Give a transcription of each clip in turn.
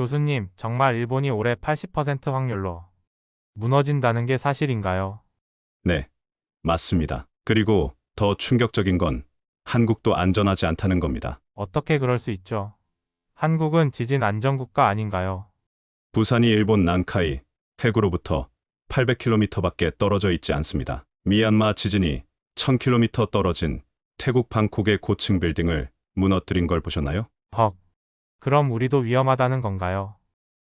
교수님, 정말 일본이 올해 80% 확률로 무너진다는 게 사실인가요? 네, 맞습니다. 그리고 더 충격적인 건 한국도 안전하지 않다는 겁니다. 어떻게 그럴 수 있죠? 한국은 지진 안전국가 아닌가요? 부산이 일본 난카이 해구로부터 800km밖에 떨어져 있지 않습니다. 미얀마 지진이 1000km 떨어진 태국 방콕의 고층 빌딩을 무너뜨린 걸 보셨나요? 헉, 그럼 우리도 위험하다는 건가요?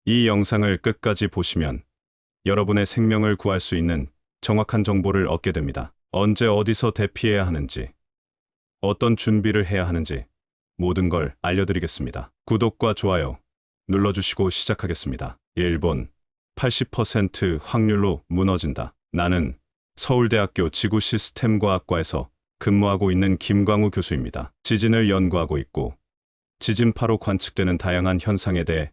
이 영상을 끝까지 보시면 여러분의 생명을 구할 수 있는 정확한 정보를 얻게 됩니다. 언제 어디서 대피해야 하는지, 어떤 준비를 해야 하는지 모든 걸 알려드리겠습니다. 구독과 좋아요 눌러주시고 시작하겠습니다. 일본 80% 확률로 무너진다. 나는 서울대학교 지구시스템과학과에서 근무하고 있는 김광우 교수입니다. 지진을 연구하고 있고 지진파로 관측되는 다양한 현상에 대해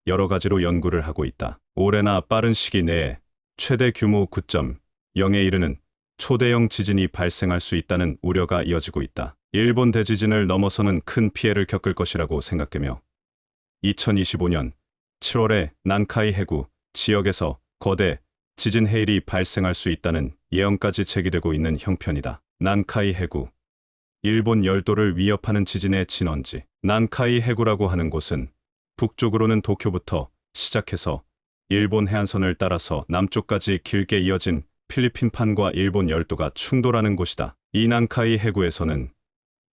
여러 가지로 연구를 하고 있다. 올해나 빠른 시기 내에 최대 규모 9.0에 이르는 초대형 지진이 발생할 수 있다는 우려가 이어지고 있다. 일본 대지진을 넘어서는 큰 피해를 겪을 것이라고 생각되며 2025년 7월에 난카이 해구 지역에서 거대 지진 해일이 발생할 수 있다는 예언까지 제기되고 있는 형편이다. 난카이 해구, 일본 열도를 위협하는 지진의 진원지. 난카이 해구라고 하는 곳은 북쪽으로는 도쿄부터 시작해서 일본 해안선을 따라서 남쪽까지 길게 이어진 필리핀판과 일본 열도가 충돌하는 곳이다. 이 난카이 해구에서는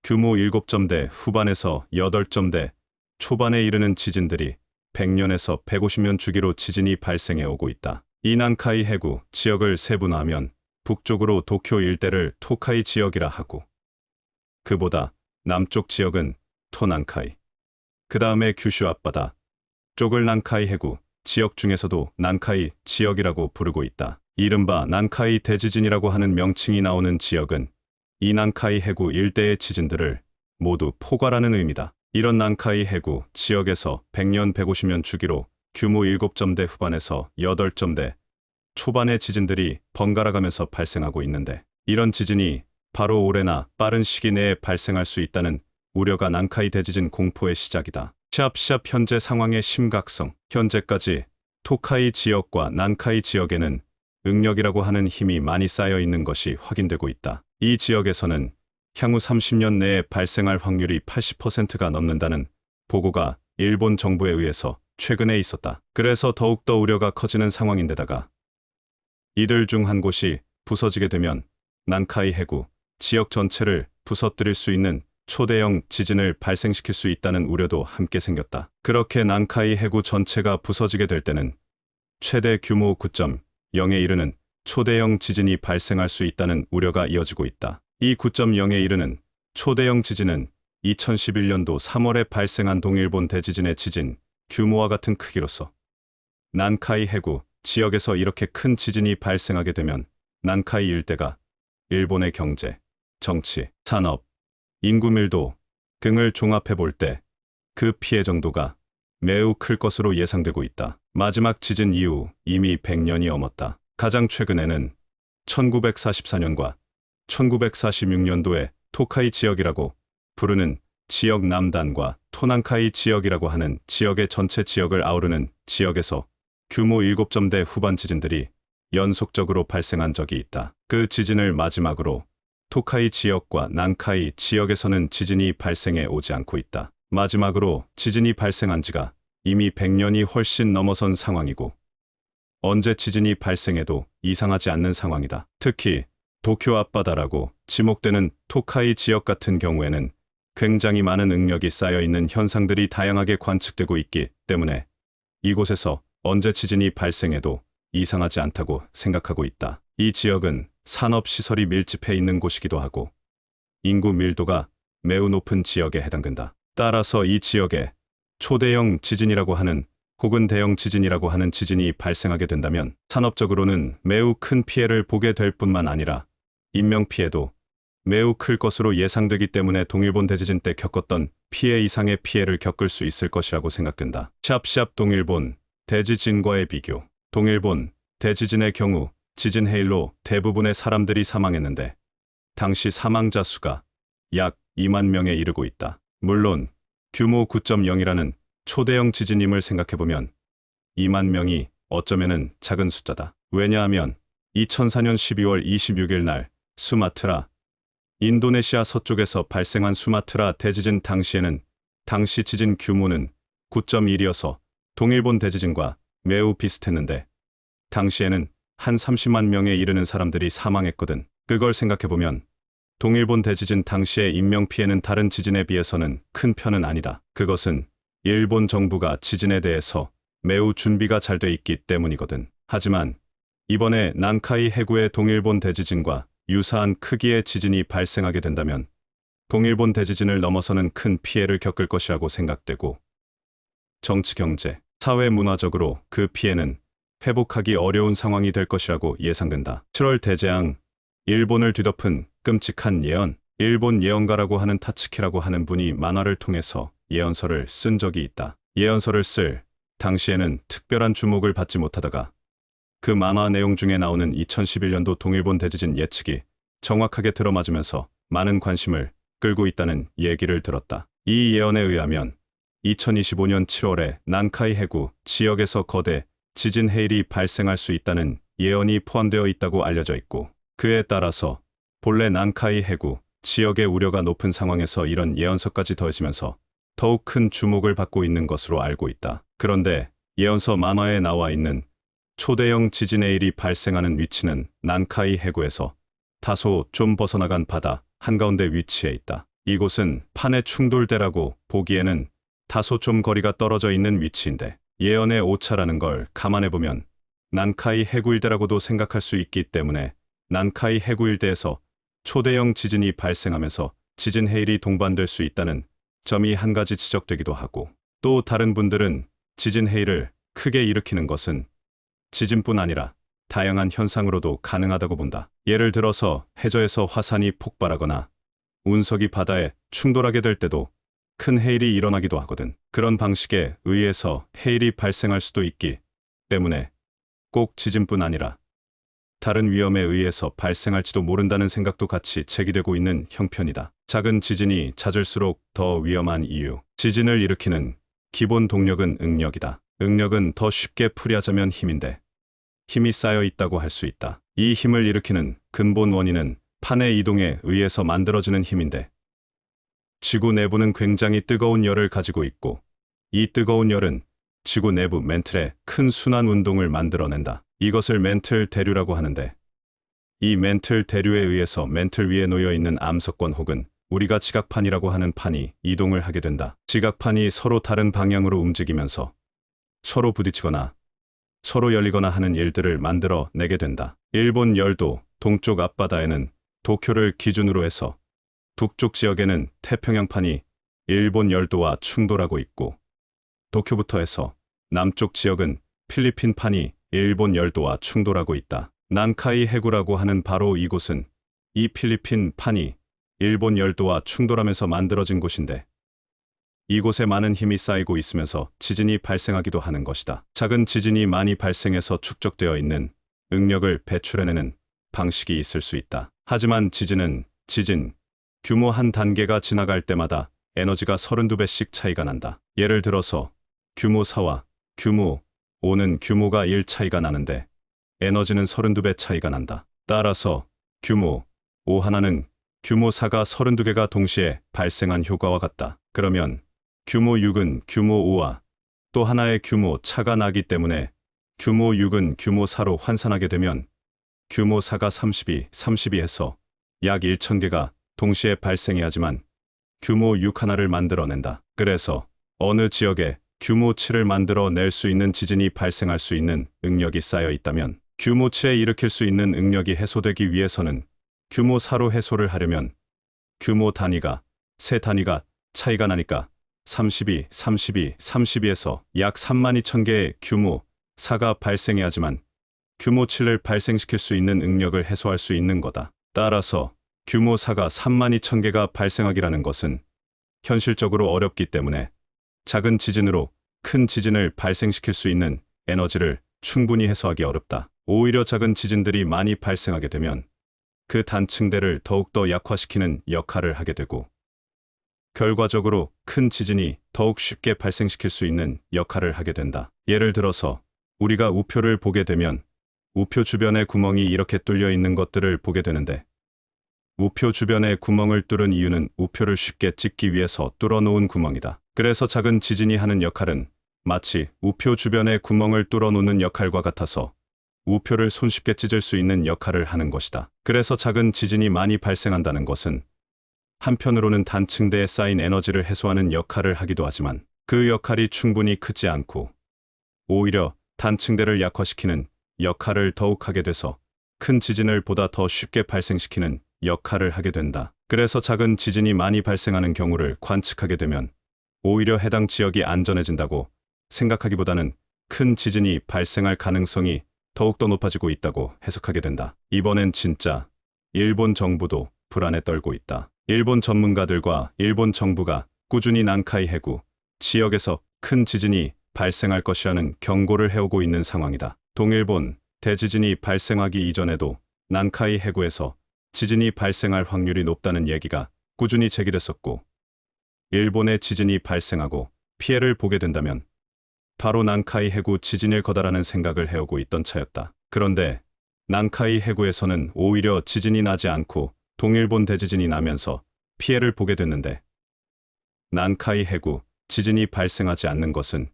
규모 7점대 후반에서 8점대 초반에 이르는 지진들이 100년에서 150년 주기로 지진이 발생해 오고 있다. 이 난카이 해구 지역을 세분화하면 북쪽으로 도쿄 일대를 토카이 지역이라 하고 그보다 남쪽 지역은 토난카이, 그 다음에 규슈 앞바다 쪽을 난카이 해구 지역 중에서도 난카이 지역이라고 부르고 있다. 이른바 난카이 대지진이라고 하는 명칭이 나오는 지역은 이 난카이 해구 일대의 지진들을 모두 포괄하는 의미다. 이런 난카이 해구 지역에서 100년, 150년 주기로 규모 7점대 후반에서 8점대 초반의 지진들이 번갈아가면서 발생하고 있는데 이런 지진이 바로 올해나 빠른 시기 내에 발생할 수 있다는 우려가 난카이 대지진 공포의 시작이다. 샵 현재 상황의 심각성. 현재까지 토카이 지역과 난카이 지역에는 응력이라고 하는 힘이 많이 쌓여 있는 것이 확인되고 있다. 이 지역에서는 향후 30년 내에 발생할 확률이 80%가 넘는다는 보고가 일본 정부에 의해서 최근에 있었다. 그래서 더욱더 우려가 커지는 상황인데다가 이들 중 한 곳이 부서지게 되면 난카이 해구 지역 전체를 부서뜨릴 수 있는 초대형 지진을 발생시킬 수 있다는 우려도 함께 생겼다. 그렇게 난카이 해구 전체가 부서지게 될 때는 최대 규모 9.0에 이르는 초대형 지진이 발생할 수 있다는 우려가 이어지고 있다. 이 9.0에 이르는 초대형 지진은 2011년도 3월에 발생한 동일본 대지진의 지진 규모와 같은 크기로서 난카이 해구 지역에서 이렇게 큰 지진이 발생하게 되면 난카이 일대가 일본의 경제, 정치, 산업, 인구 밀도 등을 종합해 볼 때 그 피해 정도가 매우 클 것으로 예상되고 있다. 마지막 지진 이후 이미 100년이 넘었다. 가장 최근에는 1944년과 1946년도에 토카이 지역이라고 부르는 지역 남단과 토난카이 지역이라고 하는 지역의 전체 지역을 아우르는 지역에서 규모 7점대 후반 지진들이 연속적으로 발생한 적이 있다. 그 지진을 마지막으로 토카이 지역과 난카이 지역에서는 지진이 발생해 오지 않고 있다. 마지막으로 지진이 발생한 지가 이미 100년이 훨씬 넘어선 상황이고 언제 지진이 발생해도 이상하지 않는 상황이다. 특히 도쿄 앞바다라고 지목되는 토카이 지역 같은 경우에는 굉장히 많은 응력이 쌓여있는 현상들이 다양하게 관측되고 있기 때문에 이곳에서 언제 지진이 발생해도 이상하지 않다고 생각하고 있다. 이 지역은 산업시설이 밀집해 있는 곳이기도 하고 인구 밀도가 매우 높은 지역에 해당된다. 따라서 이 지역에 초대형 지진이라고 하는 혹은 대형 지진이라고 하는 지진이 발생하게 된다면 산업적으로는 매우 큰 피해를 보게 될 뿐만 아니라 인명피해도 매우 클 것으로 예상되기 때문에 동일본 대지진 때 겪었던 피해 이상의 피해를 겪을 수 있을 것이라고 생각된다. 동일본 대지진과의 비교. 동일본 대지진의 경우 지진 해일로 대부분의 사람들이 사망했는데 당시 사망자 수가 약 2만 명에 이르고 있다. 물론 규모 9.0이라는 초대형 지진임을 생각해보면 2만 명이 어쩌면은 작은 숫자다. 왜냐하면 2004년 12월 26일 날 수마트라, 인도네시아 서쪽에서 발생한 수마트라 대지진 당시에는 당시 지진 규모는 9.1이어서 동일본 대지진과 매우 비슷했는데 당시에는 한 30만 명에 이르는 사람들이 사망했거든. 그걸 생각해보면 동일본 대지진 당시의 인명피해는 다른 지진에 비해서는 큰 편은 아니다. 그것은 일본 정부가 지진에 대해서 매우 준비가 잘 돼 있기 때문이거든. 하지만 이번에 난카이 해구의 동일본 대지진과 유사한 크기의 지진이 발생하게 된다면 동일본 대지진을 넘어서는 큰 피해를 겪을 것이라고 생각되고 정치, 경제, 사회, 문화적으로 그 피해는 회복하기 어려운 상황이 될 것이라고 예상된다. 7월 대재앙, 일본을 뒤덮은 끔찍한 예언. 일본 예언가라고 하는 타츠키라고 하는 분이 만화를 통해서 예언서를 쓴 적이 있다. 예언서를 쓸 당시에는 특별한 주목을 받지 못하다가 그 만화 내용 중에 나오는 2011년도 동일본 대지진 예측이 정확하게 들어맞으면서 많은 관심을 끌고 있다는 얘기를 들었다. 이 예언에 의하면 2025년 7월에 난카이 해구 지역에서 거대 지진 해일이 발생할 수 있다는 예언이 포함되어 있다고 알려져 있고 그에 따라서 본래 난카이 해구 지역의 우려가 높은 상황에서 이런 예언서까지 더해지면서 더욱 큰 주목을 받고 있는 것으로 알고 있다. 그런데 예언서 만화에 나와 있는 초대형 지진 해일이 발생하는 위치는 난카이 해구에서 다소 좀 벗어나간 바다 한가운데 위치해 있다. 이곳은 판의 충돌대라고 보기에는 다소 좀 거리가 떨어져 있는 위치인데 예언의 오차라는 걸 감안해보면 난카이 해구 일대라고도 생각할 수 있기 때문에 난카이 해구 일대에서 초대형 지진이 발생하면서 지진 해일이 동반될 수 있다는 점이 한 가지 지적되기도 하고 또 다른 분들은 지진 해일을 크게 일으키는 것은 지진뿐 아니라 다양한 현상으로도 가능하다고 본다. 예를 들어서 해저에서 화산이 폭발하거나 운석이 바다에 충돌하게 될 때도 큰 해일이 일어나기도 하거든. 그런 방식에 의해서 해일이 발생할 수도 있기 때문에 꼭 지진뿐 아니라 다른 위험에 의해서 발생할지도 모른다는 생각도 같이 제기되고 있는 형편이다. 작은 지진이 잦을수록 더 위험한 이유. 지진을 일으키는 기본 동력은 응력이다. 응력은 더 쉽게 풀이하자면 힘인데 힘이 쌓여 있다고 할 수 있다. 이 힘을 일으키는 근본 원인은 판의 이동에 의해서 만들어지는 힘인데 지구 내부는 굉장히 뜨거운 열을 가지고 있고 이 뜨거운 열은 지구 내부 멘틀에 큰 순환 운동을 만들어낸다. 이것을 멘틀 대류라고 하는데 이 멘틀 대류에 의해서 멘틀 위에 놓여 있는 암석권 혹은 우리가 지각판이라고 하는 판이 이동을 하게 된다. 지각판이 서로 다른 방향으로 움직이면서 서로 부딪히거나 서로 열리거나 하는 일들을 만들어 내게 된다. 일본 열도 동쪽 앞바다에는 도쿄를 기준으로 해서 북쪽 지역에는 태평양판이 일본 열도와 충돌하고 있고 도쿄부터 해서 남쪽 지역은 필리핀판이 일본 열도와 충돌하고 있다. 난카이 해구라고 하는 바로 이곳은 이 필리핀 판이 일본 열도와 충돌하면서 만들어진 곳인데 이곳에 많은 힘이 쌓이고 있으면서 지진이 발생하기도 하는 것이다. 작은 지진이 많이 발생해서 축적되어 있는 응력을 배출해내는 방식이 있을 수 있다. 하지만 지진은 지진 규모 한 단계가 지나갈 때마다 에너지가 32배씩 차이가 난다. 예를 들어서 규모 4와 규모 5는 규모가 1 차이가 나는데 에너지는 32배 차이가 난다. 따라서 규모 5 하나는 규모 4가 32개가 동시에 발생한 효과와 같다. 그러면 규모 6은 규모 5와 또 하나의 규모 차가 나기 때문에 규모 6은 규모 4로 환산하게 되면 규모 4가 32해서 약 1000개가 동시에 발생해야지만 규모 6 하나를 만들어낸다. 그래서 어느 지역에 규모 7을 만들어낼 수 있는 지진이 발생할 수 있는 응력이 쌓여 있다면 규모 7에 일으킬 수 있는 응력이 해소되기 위해서는 규모 4로 해소를 하려면 규모 단위가 세 단위가 차이가 나니까 32에서 약 32,000개의 규모 4가 발생해야지만 규모 7을 발생시킬 수 있는 응력을 해소할 수 있는 거다. 따라서 규모 4가 32,000개가 발생하기라는 것은 현실적으로 어렵기 때문에 작은 지진으로 큰 지진을 발생시킬 수 있는 에너지를 충분히 해소하기 어렵다. 오히려 작은 지진들이 많이 발생하게 되면 그 단층대를 더욱더 약화시키는 역할을 하게 되고 결과적으로 큰 지진이 더욱 쉽게 발생시킬 수 있는 역할을 하게 된다. 예를 들어서 우리가 우표를 보게 되면 우표 주변에 구멍이 이렇게 뚫려 있는 것들을 보게 되는데, 우표 주변에 구멍을 뚫은 이유는 우표를 쉽게 찍기 위해서 뚫어 놓은 구멍이다. 그래서 작은 지진이 하는 역할은 마치 우표 주변에 구멍을 뚫어 놓는 역할과 같아서 우표를 손쉽게 찢을 수 있는 역할을 하는 것이다. 그래서 작은 지진이 많이 발생한다는 것은 한편으로는 단층대에 쌓인 에너지를 해소하는 역할을 하기도 하지만, 그 역할이 충분히 크지 않고 오히려 단층대를 약화시키는 역할을 더욱 하게 돼서 큰 지진을 보다 더 쉽게 발생시키는 역할을 하게 된다. 그래서 작은 지진이 많이 발생하는 경우를 관측하게 되면 오히려 해당 지역이 안전해진다고 생각하기보다는 큰 지진이 발생할 가능성이 더욱더 높아지고 있다고 해석하게 된다. 이번엔 진짜 일본 정부도 불안에 떨고 있다. 일본 전문가들과 일본 정부가 꾸준히 난카이 해구 지역에서 큰 지진이 발생할 것이라는 경고를 해오고 있는 상황이다. 동일본 대지진이 발생하기 이전에도 난카이 해구에서 지진이 발생할 확률이 높다는 얘기가 꾸준히 제기됐었고, 일본의 지진이 발생하고 피해를 보게 된다면 바로 난카이 해구 지진일 거다라는 생각을 해오고 있던 차였다. 그런데 난카이 해구에서는 오히려 지진이 나지 않고 동일본 대지진이 나면서 피해를 보게 됐는데, 난카이 해구 지진이 발생하지 않는 것은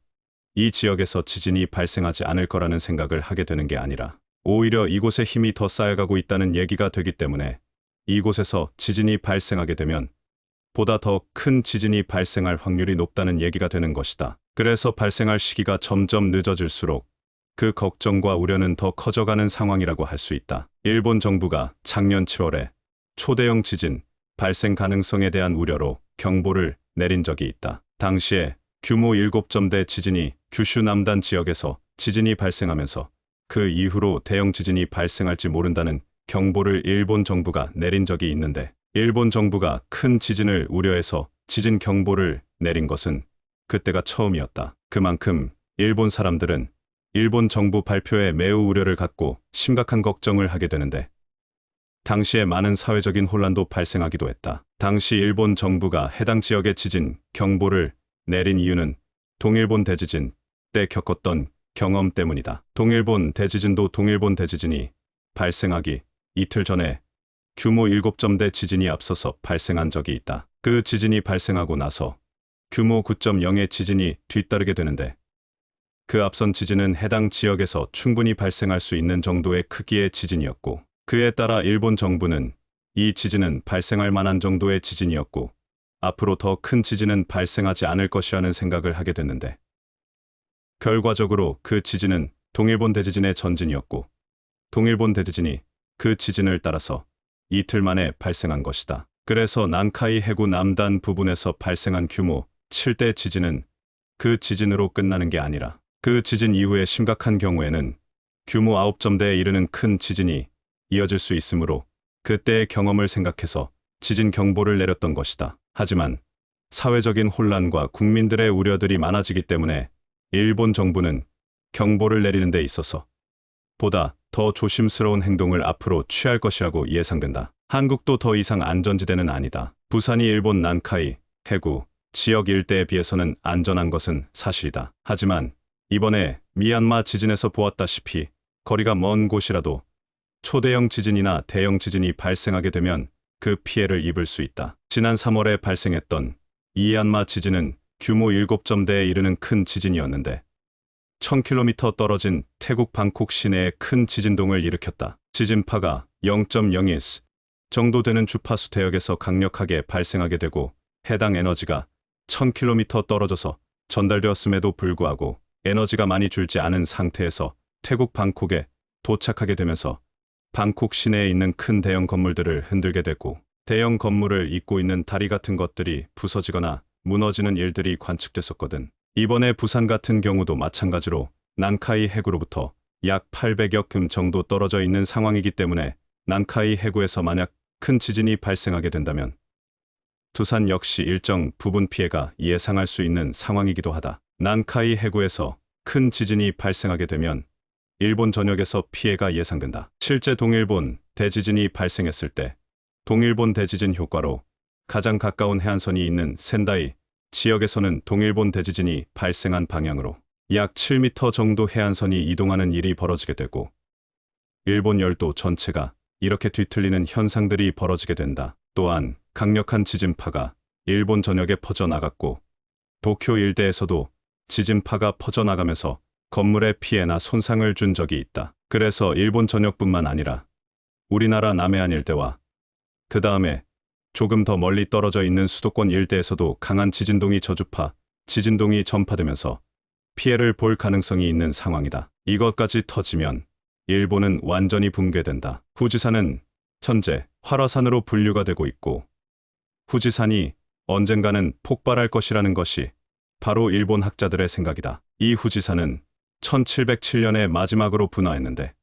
이 지역에서 지진이 발생하지 않을 거라는 생각을 하게 되는 게 아니라 오히려 이곳에 힘이 더 쌓여가고 있다는 얘기가 되기 때문에 이곳에서 지진이 발생하게 되면 보다 더 큰 지진이 발생할 확률이 높다는 얘기가 되는 것이다. 그래서 발생할 시기가 점점 늦어질수록 그 걱정과 우려는 더 커져가는 상황이라고 할 수 있다. 일본 정부가 작년 7월에 초대형 지진 발생 가능성에 대한 우려로 경보를 내린 적이 있다. 당시에 규모 7점대 지진이 규슈 남단 지역에서 지진이 발생하면서 그 이후로 대형 지진이 발생할지 모른다는 경보를 일본 정부가 내린 적이 있는데, 일본 정부가 큰 지진을 우려해서 지진 경보를 내린 것은 그때가 처음이었다. 그만큼 일본 사람들은 일본 정부 발표에 매우 우려를 갖고 심각한 걱정을 하게 되는데, 당시에 많은 사회적인 혼란도 발생하기도 했다. 당시 일본 정부가 해당 지역의 지진 경보를 내린 이유는 동일본 대지진 때 겪었던 경험 때문이다. 동일본 대지진도 동일본 대지진이 발생하기 이틀 전에 규모 7점대 지진이 앞서서 발생한 적이 있다. 그 지진이 발생하고 나서 규모 9.0의 지진이 뒤따르게 되는데, 그 앞선 지진은 해당 지역에서 충분히 발생할 수 있는 정도의 크기의 지진이었고, 그에 따라 일본 정부는 이 지진은 발생할 만한 정도의 지진이었고 앞으로 더 큰 지진은 발생하지 않을 것이라는 생각을 하게 됐는데, 결과적으로 그 지진은 동일본 대지진의 전진이었고, 동일본 대지진이 그 지진을 따라서 이틀 만에 발생한 것이다. 그래서 난카이 해구 남단 부분에서 발생한 규모 7대 지진은 그 지진으로 끝나는 게 아니라 그 지진 이후에 심각한 경우에는 규모 9점대에 이르는 큰 지진이 이어질 수 있으므로 그때의 경험을 생각해서 지진 경보를 내렸던 것이다. 하지만 사회적인 혼란과 국민들의 우려들이 많아지기 때문에 일본 정부는 경보를 내리는 데 있어서 보다 더 조심스러운 행동을 앞으로 취할 것이라고 예상된다. 한국도 더 이상 안전지대는 아니다. 부산이 일본 난카이 해구 지역 일대에 비해서는 안전한 것은 사실이다. 하지만 이번에 미얀마 지진에서 보았다시피 거리가 먼 곳이라도 초대형 지진이나 대형 지진이 발생하게 되면 그 피해를 입을 수 있다. 지난 3월에 발생했던 미얀마 지진은 규모 7점대에 이르는 큰 지진이었는데 1000km 떨어진 태국 방콕 시내에 큰 지진동을 일으켰다. 지진파가 0.01 정도 되는 주파수 대역에서 강력하게 발생하게 되고 해당 에너지가 1000km 떨어져서 전달되었음에도 불구하고 에너지가 많이 줄지 않은 상태에서 태국 방콕에 도착하게 되면서 방콕 시내에 있는 큰 대형 건물들을 흔들게 되고 대형 건물을 잇고 있는 다리 같은 것들이 부서지거나 무너지는 일들이 관측됐었거든. 이번에 부산 같은 경우도 마찬가지로 난카이 해구로부터 약 800여 금 정도 떨어져 있는 상황이기 때문에 난카이 해구에서 만약 큰 지진이 발생하게 된다면 두산 역시 일정 부분 피해가 예상할 수 있는 상황이기도 하다. 난카이 해구에서 큰 지진이 발생하게 되면 일본 전역에서 피해가 예상된다. 실제 동일본 대지진이 발생했을 때 동일본 대지진 효과로 가장 가까운 해안선이 있는 센다이 지역에서는 동일본 대지진이 발생한 방향으로 약 7m 정도 해안선이 이동하는 일이 벌어지게 되고 일본 열도 전체가 이렇게 뒤틀리는 현상들이 벌어지게 된다. 또한 강력한 지진파가 일본 전역에 퍼져나갔고 도쿄 일대에서도 지진파가 퍼져나가면서 건물에 피해나 손상을 준 적이 있다. 그래서 일본 전역뿐만 아니라 우리나라 남해안 일대와 그 다음에 조금 더 멀리 떨어져 있는 수도권 일대에서도 강한 지진동이 저주파, 지진동이 전파되면서 피해를 볼 가능성이 있는 상황이다. 이것까지 터지면 일본은 완전히 붕괴된다. 후지산은 현재 활화산으로 분류가 되고 있고 후지산이 언젠가는 폭발할 것이라는 것이 바로 일본 학자들의 생각이다. 이 후지산은 1707년에 마지막으로 분화했는데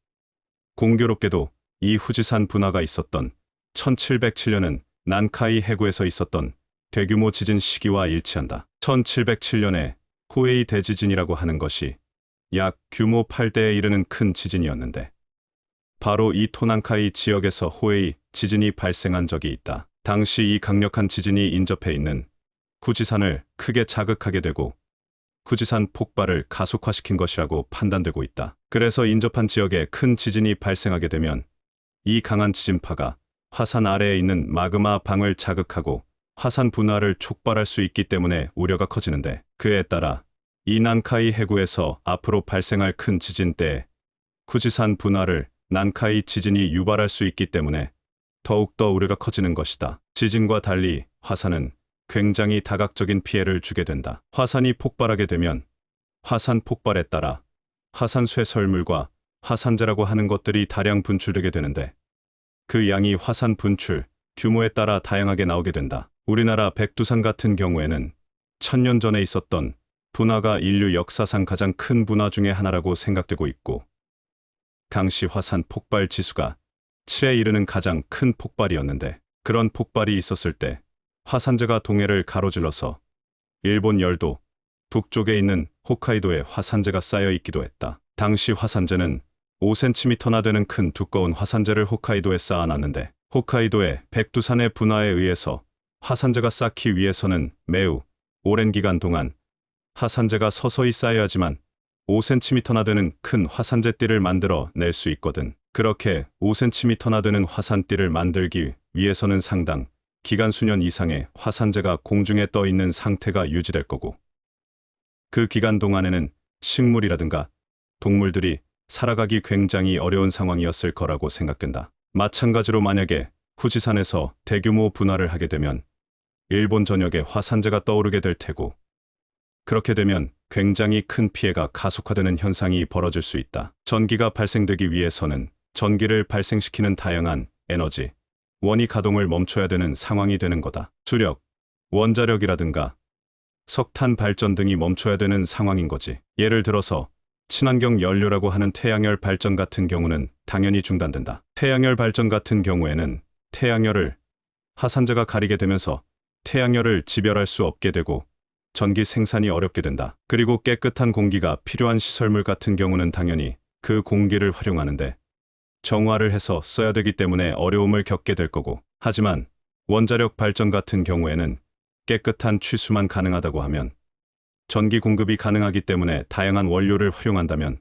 공교롭게도 이 후지산 분화가 있었던 1707년은 난카이 해구에서 있었던 대규모 지진 시기와 일치한다. 1707년에 호에이 대지진이라고 하는 것이 약 규모 8대에 이르는 큰 지진이었는데 바로 이 토난카이 지역에서 호에이 지진이 발생한 적이 있다. 당시 이 강력한 지진이 인접해 있는 후지산을 크게 자극하게 되고 후지산 폭발을 가속화시킨 것이라고 판단되고 있다. 그래서 인접한 지역에 큰 지진이 발생하게 되면 이 강한 지진파가 화산 아래에 있는 마그마 방을 자극하고 화산 분화를 촉발할 수 있기 때문에 우려가 커지는데 그에 따라 이 난카이 해구에서 앞으로 발생할 큰 지진 때에 후지산 분화를 난카이 지진이 유발할 수 있기 때문에 더욱더 우려가 커지는 것이다. 지진과 달리 화산은 굉장히 다각적인 피해를 주게 된다. 화산이 폭발하게 되면 화산 폭발에 따라 화산 쇠설물과 화산재라고 하는 것들이 다량 분출되게 되는데 그 양이 화산 분출 규모에 따라 다양하게 나오게 된다. 우리나라 백두산 같은 경우에는 1000년 전에 있었던 분화가 인류 역사상 가장 큰 분화 중의 하나라고 생각되고 있고 당시 화산 폭발 지수가 7에 이르는 가장 큰 폭발이었는데 그런 폭발이 있었을 때 화산재가 동해를 가로질러서 일본 열도 북쪽에 있는 홋카이도에 화산재가 쌓여 있기도 했다. 당시 화산재는 5cm나 되는 큰 두꺼운 화산재를 홋카이도에 쌓아놨는데 홋카이도의 백두산의 분화에 의해서 화산재가 쌓기 위해서는 매우 오랜 기간 동안 화산재가 서서히 쌓여야지만 5cm나 되는 큰 화산재띠를 만들어 낼 수 있거든. 그렇게 5cm나 되는 화산띠를 만들기 위해서는 상당 기간 수년 이상의 화산재가 공중에 떠 있는 상태가 유지될 거고 그 기간 동안에는 식물이라든가 동물들이 살아가기 굉장히 어려운 상황이었을 거라고 생각된다. 마찬가지로 만약에 후지산에서 대규모 분화를 하게 되면 일본 전역에 화산재가 떠오르게 될 테고 그렇게 되면 굉장히 큰 피해가 가속화되는 현상이 벌어질 수 있다. 전기가 발생되기 위해서는 전기를 발생시키는 다양한 에너지, 원이 가동을 멈춰야 되는 상황이 되는 거다. 수력, 원자력이라든가 석탄 발전 등이 멈춰야 되는 상황인 거지. 예를 들어서 친환경 연료라고 하는 태양열 발전 같은 경우는 당연히 중단된다. 태양열 발전 같은 경우에는 태양열을 화산재가 가리게 되면서 태양열을 지별할 수 없게 되고 전기 생산이 어렵게 된다. 그리고 깨끗한 공기가 필요한 시설물 같은 경우는 당연히 그 공기를 활용하는데 정화를 해서 써야 되기 때문에 어려움을 겪게 될 거고 하지만 원자력 발전 같은 경우에는 깨끗한 취수만 가능하다고 하면 전기 공급이 가능하기 때문에 다양한 원료를 활용한다면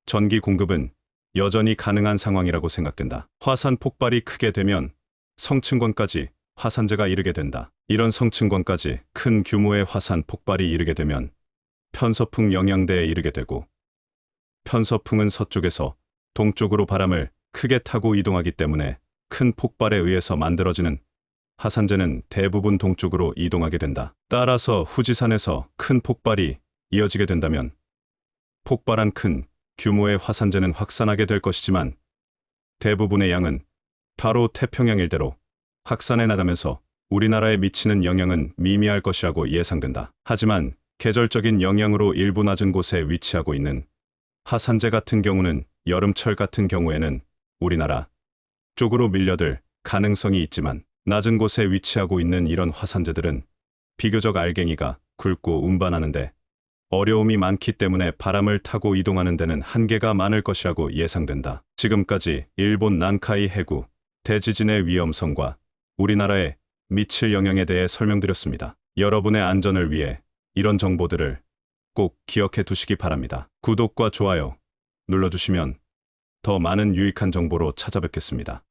전기 공급은 여전히 가능한 상황이라고 생각된다. 화산 폭발이 크게 되면 성층권까지 화산재가 이르게 된다. 이런 성층권까지 큰 규모의 화산 폭발이 이르게 되면 편서풍 영향대에 이르게 되고 편서풍은 서쪽에서 동쪽으로 바람을 크게 타고 이동하기 때문에 큰 폭발에 의해서 만들어지는 화산재는 대부분 동쪽으로 이동하게 된다. 따라서 후지산에서 큰 폭발이 이어지게 된다면 폭발한 큰 규모의 화산재는 확산하게 될 것이지만 대부분의 양은 바로 태평양 일대로 확산해 나가면서 우리나라에 미치는 영향은 미미할 것이라고 예상된다. 하지만 계절적인 영향으로 일부 낮은 곳에 위치하고 있는 화산재 같은 경우는 여름철 같은 경우에는 우리나라 쪽으로 밀려들 가능성이 있지만 낮은 곳에 위치하고 있는 이런 화산재들은 비교적 알갱이가 굵고 운반하는데 어려움이 많기 때문에 바람을 타고 이동하는 데는 한계가 많을 것이라고 예상된다. 지금까지 일본 난카이 해구 대지진의 위험성과 우리나라의 미칠 영향에 대해 설명드렸습니다. 여러분의 안전을 위해 이런 정보들을 꼭 기억해 두시기 바랍니다. 구독과 좋아요 눌러주시면 더 많은 유익한 정보로 찾아뵙겠습니다.